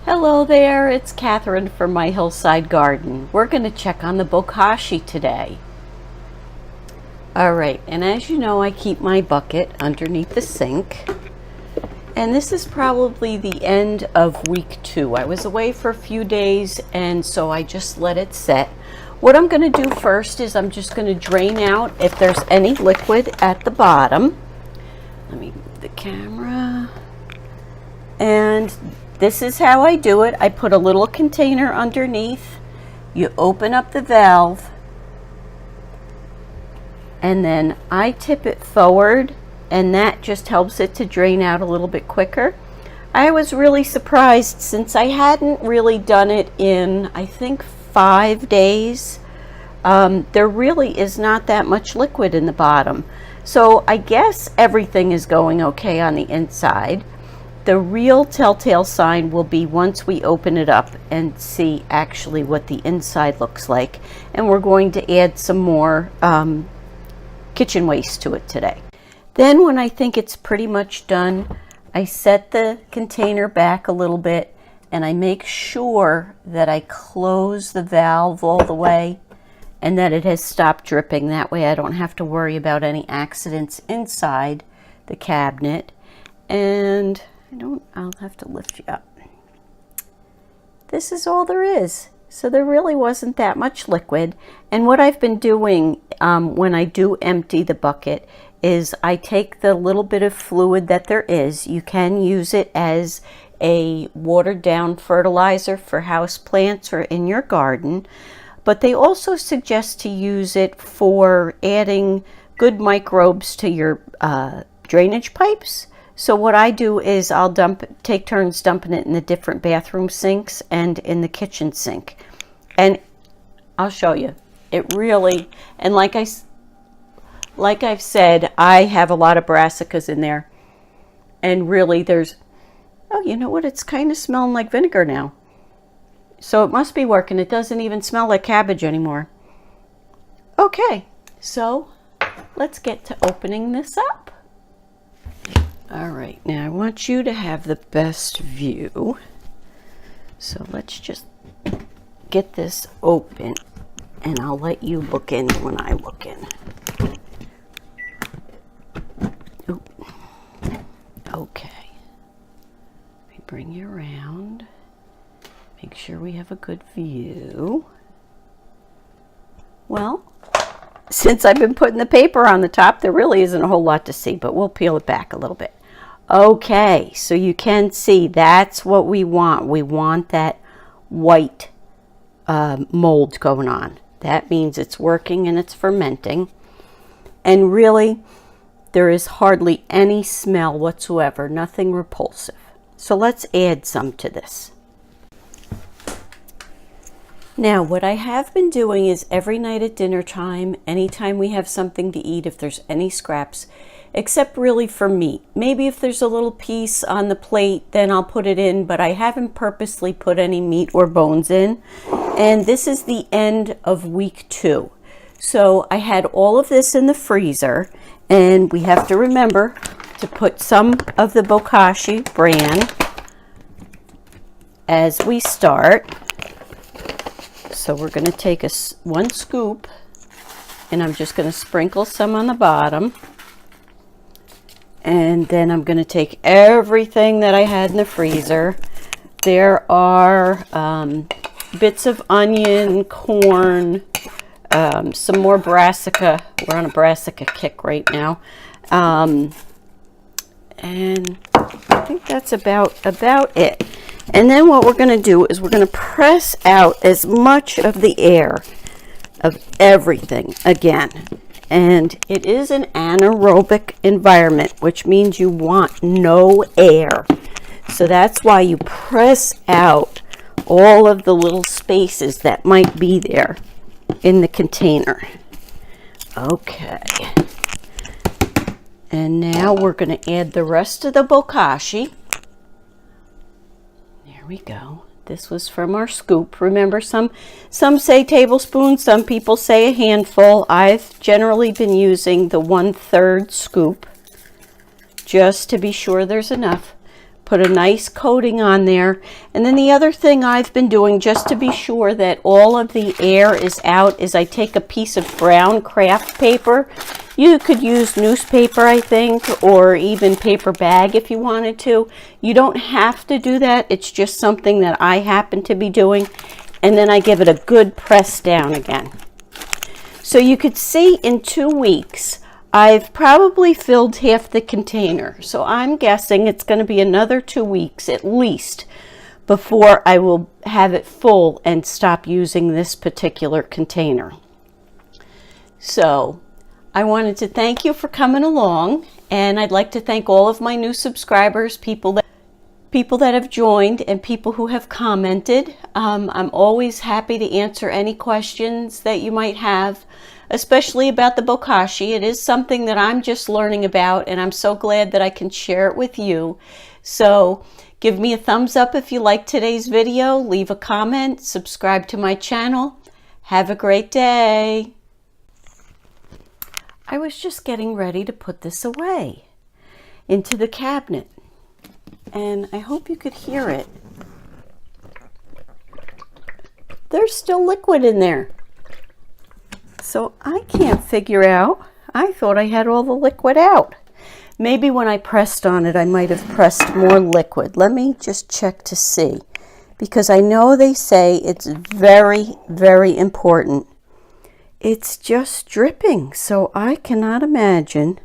Hello there, it's Catherine from my hillside garden. We're going to check on the Bokashi today. Alright, and as you know, I keep my bucket underneath the sink. And this is probably the end of week 2. I was away for a few days, and so I just let it set. What I'm going to do first is I'm just going to drain out if there's any liquid at the bottom. Let me move the camera. And this is how I do it. I put a little container underneath. You open up the valve, and then I tip it forward, and that just helps it to drain out a little bit quicker. I was really surprised since I hadn't really done it in, I think, 5 days. There really is not that much liquid in the bottom. So I guess everything is going okay on the inside. The real telltale sign will be once we open it up and see actually what the inside looks like. And we're going to add some more kitchen waste to it today. Then when I think it's pretty much done, I set the container back a little bit and I make sure that I close the valve all the way and that it has stopped dripping. That way I don't have to worry about any accidents inside the cabinet. And I'll have to lift you up. This is all there is. So there really wasn't that much liquid. And what I've been doing when I do empty the bucket is I take the little bit of fluid that there is. You can use it as a watered down fertilizer for houseplants or in your garden. But they also suggest to use it for adding good microbes to your drainage pipes. So what I do is I'll take turns dumping it in the different bathroom sinks and in the kitchen sink. And I'll show you. It really, and like I've said, I have a lot of brassicas in there. And really there's, oh, you know what? It's kind of smelling like vinegar now. So it must be working. It doesn't even smell like cabbage anymore. Okay, so let's get to opening this up. All right, now I want you to have the best view. So let's just get this open and I'll let you look in when I look in. Ooh. Okay. Let me bring you around. Make sure we have a good view. Well, since I've been putting the paper on the top, there really isn't a whole lot to see, but we'll peel it back a little bit. Okay, so you can see that's what we want. We want that white mold going on. That means it's working and it's fermenting. And really, there is hardly any smell whatsoever, nothing repulsive. So let's add some to this. Now, what I have been doing is every night at dinner time, anytime we have something to eat, if there's any scraps, except really for meat. Maybe if there's a little piece on the plate, then I'll put it in, but I haven't purposely put any meat or bones in. And this is the end of week 2. So I had all of this in the freezer, and we have to remember to put some of the Bokashi bran as we start. So we're going to take one scoop, and I'm just going to sprinkle some on the bottom. And then I'm going to take everything that I had in the freezer. There are bits of onion, corn, some more brassica. We're on a brassica kick right now. And I think that's about it. And then what we're going to do is we're going to press out as much of the air of everything again. And it is an anaerobic environment, which means you want no air. So that's why you press out all of the little spaces that might be there in the container. Okay. And now we're going to add the rest of the Bokashi. There we go. This was from our scoop. Remember, some say tablespoons, some people say a handful. I've generally been using the 1/3 scoop just to be sure there's enough. put a nice coating on there. And then the other thing I've been doing, just to be sure that all of the air is out, is I take a piece of brown craft paper. You could use newspaper, I think, or even paper bag if you wanted to. You don't have to do that. It's just something that I happen to be doing. And then I give it a good press down again. So you could see in 2 weeks, I've probably filled half the container. So I'm guessing it's going to be another 2 weeks at least before I will have it full and stop using this particular container. So I wanted to thank you for coming along, and I'd like to thank all of my new subscribers, people that have joined, and people who have commented. I'm always happy to answer any questions that you might have, especially about the Bokashi. It is something that I'm just learning about, and I'm so glad that I can share it with you. So give me a thumbs up if you like today's video, leave a comment, subscribe to my channel. Have a great day. I was just getting ready to put this away into the cabinet, and I hope you could hear it. There's still liquid in there. So I can't figure out. I thought I had all the liquid out. Maybe when I pressed on it, I might have pressed more liquid. Let me just check to see, because I know they say it's very, very important. It's just dripping, so I cannot imagine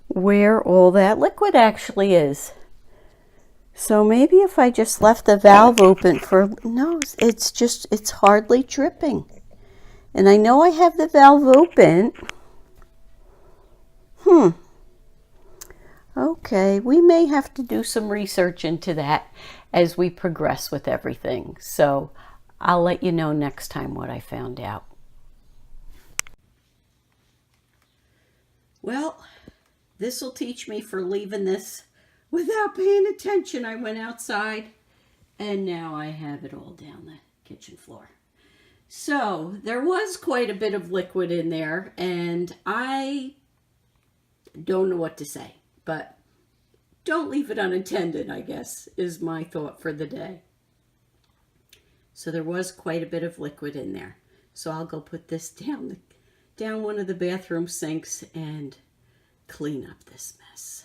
where all that liquid actually is. So maybe if I just left the valve open no, it's hardly dripping. And I know I have the valve open. Okay, we may have to do some research into that as we progress with everything. So I'll let you know next time what I found out. Well, this will teach me for leaving this without paying attention. I went outside and now I have it all down the kitchen floor. So there was quite a bit of liquid in there, and I don't know what to say, but don't leave it unattended, I guess, is my thought for the day. So there was quite a bit of liquid in there. So I'll go put this down one of the bathroom sinks and clean up this mess.